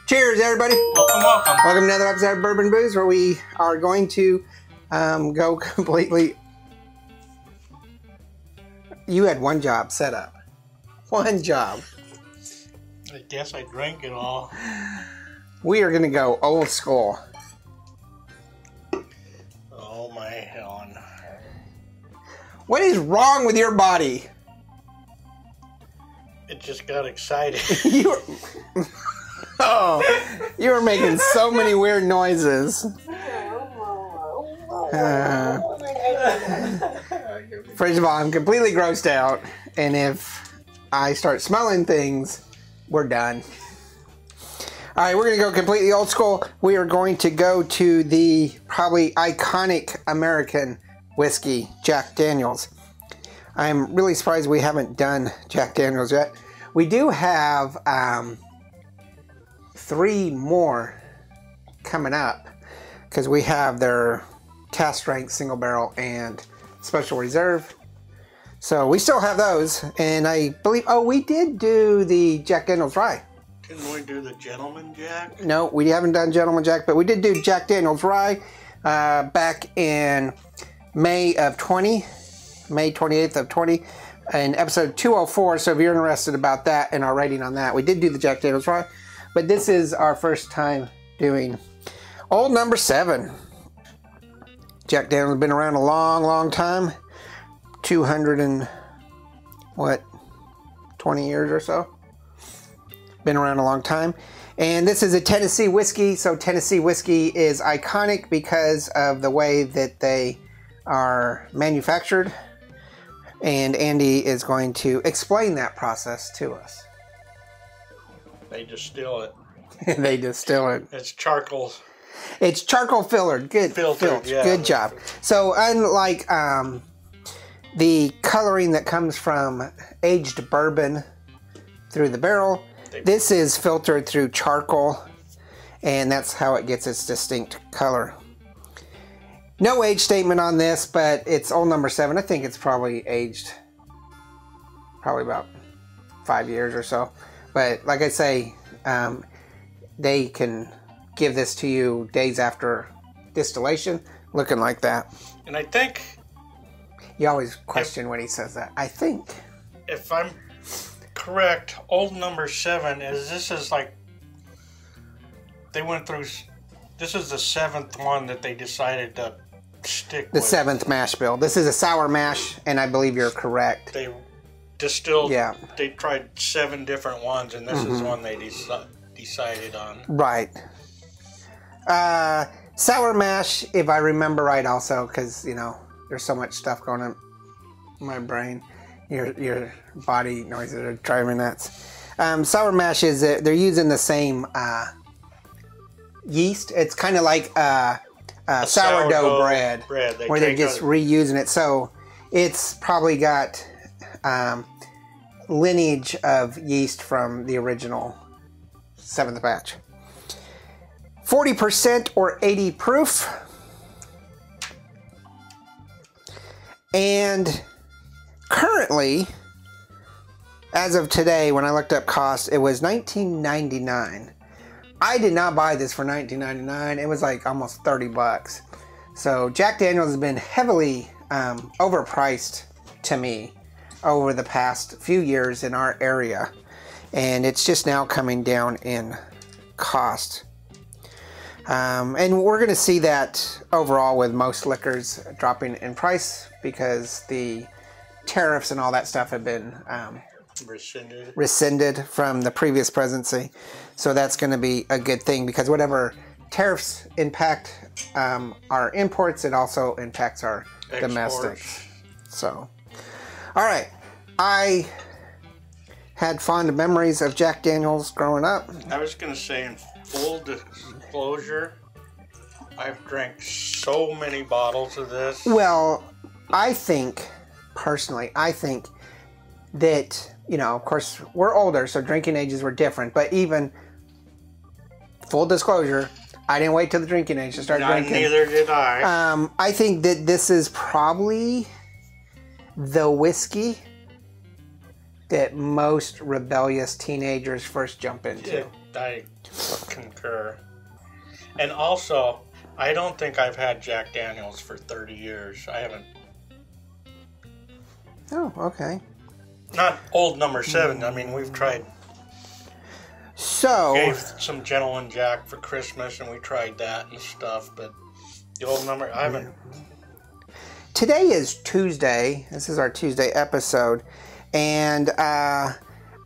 Cheers, everybody. Welcome, welcome. Welcome to another episode of Bourbon Booze, where we are going to go completely... You had one job set up. One job. I guess I drank it all. We are going to go old school. Oh, my Helen. What is wrong with your body? It just got excited. You were making so many weird noises. First of all, I'm completely grossed out, and if I start smelling things, we're done. All right, we're going to go completely old school. We are going to go to the probably iconic American whiskey, Jack Daniel's. I'm really surprised we haven't done Jack Daniel's yet. We do have 3 more coming up because we have their cask strength, single barrel, and special reserve. So we still have those, and I believe, we did do the Jack Daniel's Rye. Didn't we do the Gentleman Jack? No, we haven't done Gentleman Jack, but we did do Jack Daniel's Rye back in May 28th of 20, in episode 204. So if you're interested about that and our rating on that, we did do the Jack Daniel's Rye, but this is our first time doing Old Number 7. Jack Daniel's has been around a long, long time. 20 years or so. Been around a long time. And this is a Tennessee whiskey. So Tennessee whiskey is iconic because of the way that they are manufactured. And Andy is going to explain that process to us. They distill it. They distill it. It's charcoal. It's charcoal filtered. Good. Filtered, yeah. Good job. So unlike the coloring that comes from aged bourbon through the barrel, this is filtered through charcoal, and that's how it gets its distinct color. No age statement on this, but it's Old Number 7. I think it's probably aged about 5 years or so. But like I say, they can give this to you days after distillation, looking like that. And I think... You always question when he says that. I think. If I'm correct, Old Number 7 is like... They went through... This is the 7th one that they decided to stick with. The 7th mash bill. This is a sour mash, and I believe you're correct. They distilled... Yeah. They tried 7 different ones, and this is one they decided on. Right. Sour mash, if I remember right also, because, you know, there's so much stuff going on in my brain. Your body noises are driving me nuts. Sour mash is, they're using the same yeast. It's kind of like sourdough bread where they're just reusing it. So it's probably got lineage of yeast from the original 7th batch. 40% or 80 proof. And currently, as of today, when I looked up cost, it was $19.99. I did not buy this for $19.99. It was like almost 30 bucks. So Jack Daniel's has been heavily overpriced to me over the past few years in our area. And it's just now coming down in cost. And we're going to see that overall with most liquors dropping in price because the tariffs and all that stuff have been rescinded from the previous presidency. So that's going to be a good thing because whatever tariffs impact our imports, it also impacts our domestics. So, all right. I had fond memories of Jack Daniel's growing up. I was going to say, in full disclosure, I've drank so many bottles of this. Well, I think, personally, that, you know, of course, we're older, so drinking ages were different, but even, full disclosure, I didn't wait till the drinking age to start drinking. Neither did I. I think that this is probably the whiskey that most rebellious teenagers first jump into. I Concur. And also, I don't think I've had Jack Daniels for 30 years. I haven't. Oh, okay. Not old number 7. I mean, we've tried. So. Gave some Gentleman Jack for Christmas, and we tried that and stuff. But the old number, I haven't. Today is Tuesday. This is our Tuesday episode. And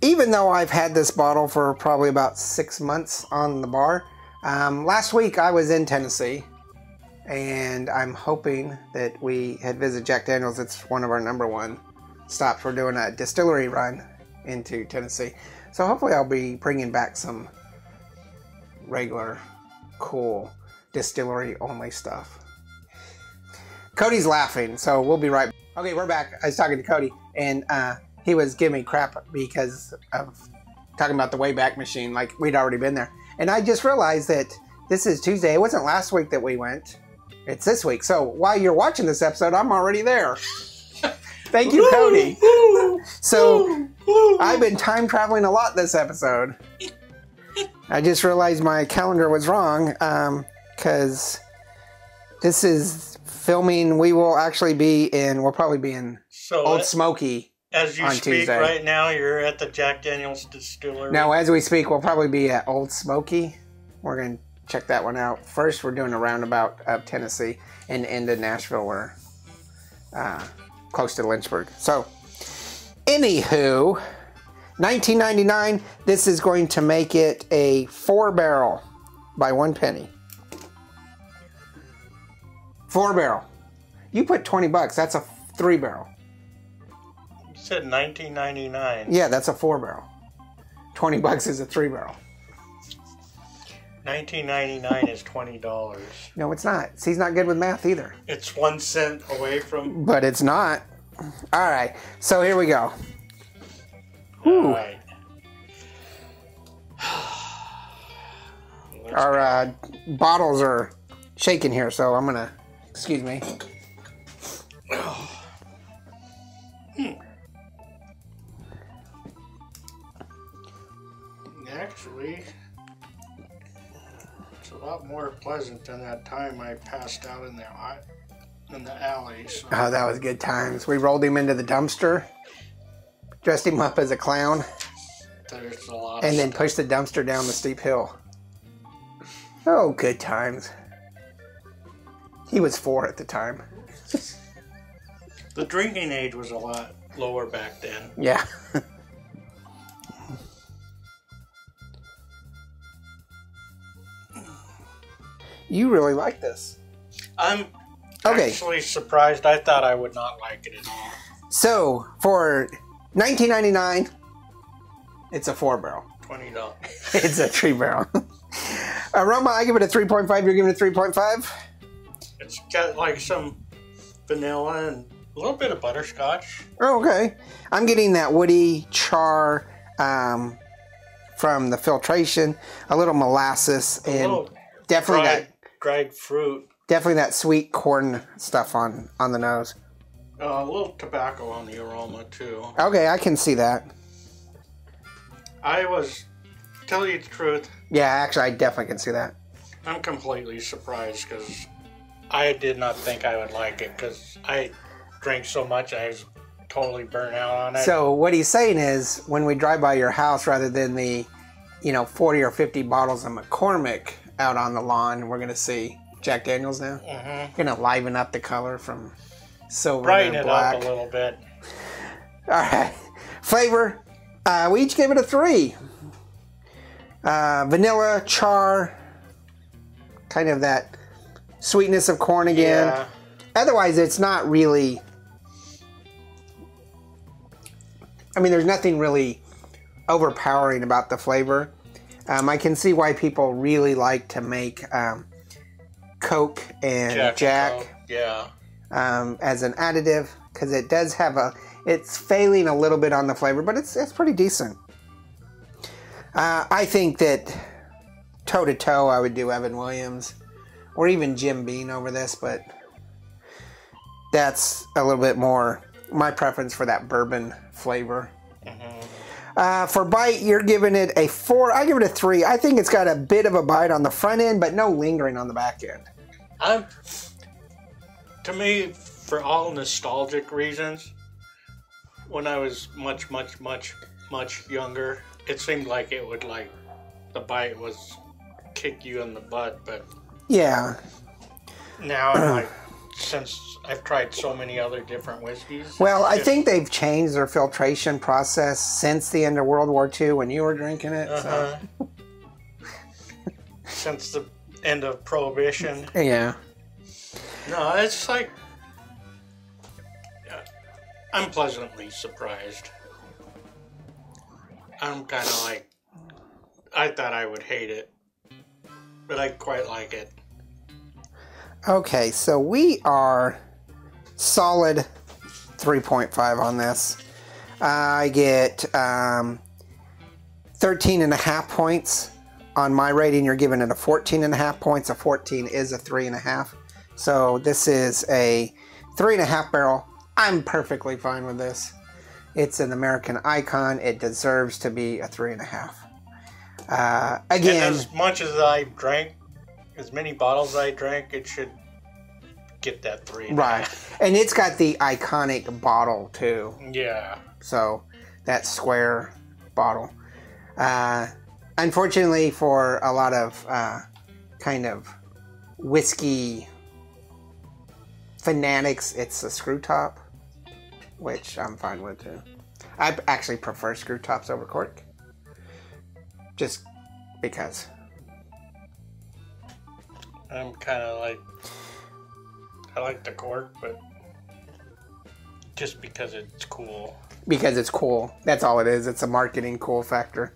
even though I've had this bottle for probably about 6 months on the bar, last week I was in Tennessee. And I'm hoping that we had visited Jack Daniels. It's one of our number 1 stops. We're doing a distillery run into Tennessee. So hopefully I'll be bringing back some regular, cool, distillery-only stuff. Cody's laughing, so we'll be right back. Okay, we're back. I was talking to Cody, and he was giving me crap because of talking about the Wayback Machine, like we'd already been there. And I just realized that this is Tuesday. It wasn't last week that we went. It's this week. So while you're watching this episode, I'm already there. Thank you, Cody. So I've been time traveling a lot this episode. I just realized my calendar was wrong because this is filming. We will actually be in, we'll probably be in Old Smoky as you on speak Tuesday. Right now, you're at the Jack Daniels distillery. No, as we speak, we'll probably be at Old Smoky. We're going to check that one out. First, we're doing a roundabout of Tennessee and into Nashville. We're close to Lynchburg. So, anywho, 1999, this is going to make it a 4-barrel by 1 penny. 4-barrel. You put $20. That's a 3-barrel. You said 1999. Yeah, that's a 4-barrel. $20 is a 3-barrel. 1999 is $20. No, it's not. See, he's not good with math either. It's 1 cent away from. But it's not. All right. So here we go. All right. Our bottles are shaking here, so I'm gonna. Excuse me. Actually, it's a lot more pleasant than that time I passed out in the alley. So. Oh, that was good times. We rolled him into the dumpster, dressed him up as a clown, There's a lot and then pushed the dumpster down the steep hill. Oh, good times. He was 4 at the time. The drinking age was a lot lower back then. Yeah. You really like this. I'm actually surprised. I thought I would not like it at all. So, for $19.99, it's a 4-barrel. $20. It's a 3-barrel. Aroma, I give it a 3.5. You're giving it a 3.5? It's got like some vanilla and a little bit of butterscotch. Oh, okay. I'm getting that woody char from the filtration, a little molasses, and definitely dried fruit. Definitely that sweet corn stuff on the nose. A little tobacco on the aroma too. Okay, I can see that. Tell you the truth. Yeah, actually, I definitely can see that. I'm completely surprised because I did not think I would like it because I drank so much I was totally burnt out on it. So what he's saying is when we drive by your house, rather than the 40 or 50 bottles of McCormick out on the lawn, we're going to see Jack Daniels now. Mm-hmm. Going to liven up the color from silver brighten to it black. up a little bit. All right. Flavor, we each gave it a 3. Vanilla, char, kind of that sweetness of corn again. Yeah. Otherwise, it's not really... I mean, there's nothing really overpowering about the flavor. I can see why people really like to make Coke and Jack Coke. Yeah. As an additive, because it does have it's failing a little bit on the flavor, but it's pretty decent. I think that toe-to-toe, I would do Evan Williams or even Jim Beam over this, but that's a little bit more my preference for that bourbon flavor. For bite, you're giving it a 4. I give it a 3. I think it's got a bit of a bite on the front end, but no lingering on the back end. To me, for all nostalgic reasons, when I was much younger, it seemed like it would the bite was kick you in the butt, but yeah. Now I'm since I've tried so many other different whiskeys. Well, I think they've changed their filtration process since the end of World War II when you were drinking it. So. Since the end of Prohibition. Yeah. No, it's I'm pleasantly surprised. I'm kind of I thought I would hate it, but I quite like it. Okay, so we are solid 3.5 on this. I get 13.5 points on my rating. You're giving it a 14.5 points. A 14 is a 3.5. So this is a 3.5 barrel. I'm perfectly fine with this. It's an American icon. It deserves to be a 3.5. Again, and as much as I drank, as many bottles I drank, it should get that 3. Right. And it's got the iconic bottle too. Yeah. So that square bottle. Unfortunately for a lot of kind of whiskey fanatics, it's a screw top, which I'm fine with too. I actually prefer screw tops over cork. Just because. I'm kind of I like the cork, but just because it's cool. Because it's cool. That's all it is. It's a marketing cool factor.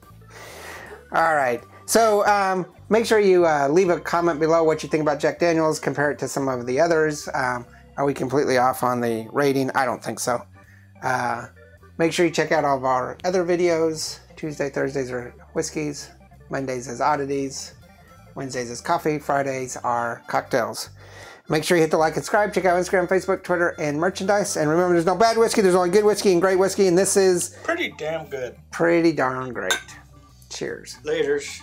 All right. So make sure you leave a comment below what you think about Jack Daniels. Compare it to some of the others. Are we completely off on the rating? I don't think so. Make sure you check out all of our other videos. Tuesday, Thursdays are whiskeys. Mondays is oddities. Wednesdays is coffee. Fridays are cocktails. Make sure you hit the like and subscribe. Check out Instagram, Facebook, Twitter, and merchandise. And remember, there's no bad whiskey. There's only good whiskey and great whiskey. And this is pretty damn good. Pretty darn great. Cheers. Laters.